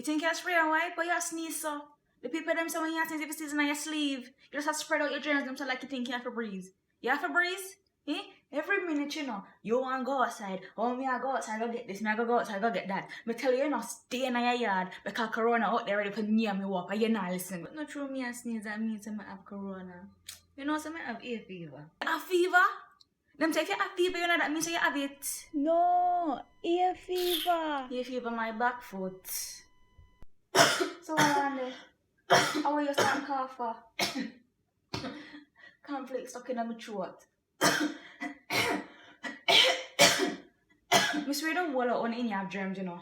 think you spray and wipe or you sneeze so? The people them say when you sneeze if you sneeze in your sleeve, you just have to spread out your germs them so like you think you have to breathe. You have to breathe? Eh? Every minute, you know, you want to go outside. Oh, me I go outside, go get this. Me I go outside, go get that. Me tell you, you know, stay in your yard because corona out there ready for near me up and you're not listening. But not true, me I sneeze, that means I have corona. You know, so I have ear fever. You have fever? Them say if you have fever, you know that means you have it. No, ear fever. Ear fever, my back foot. So what on there? How are you starting cough for? Conflict stuck in my throat. Miss Ray don't wall out on any have germs, you know.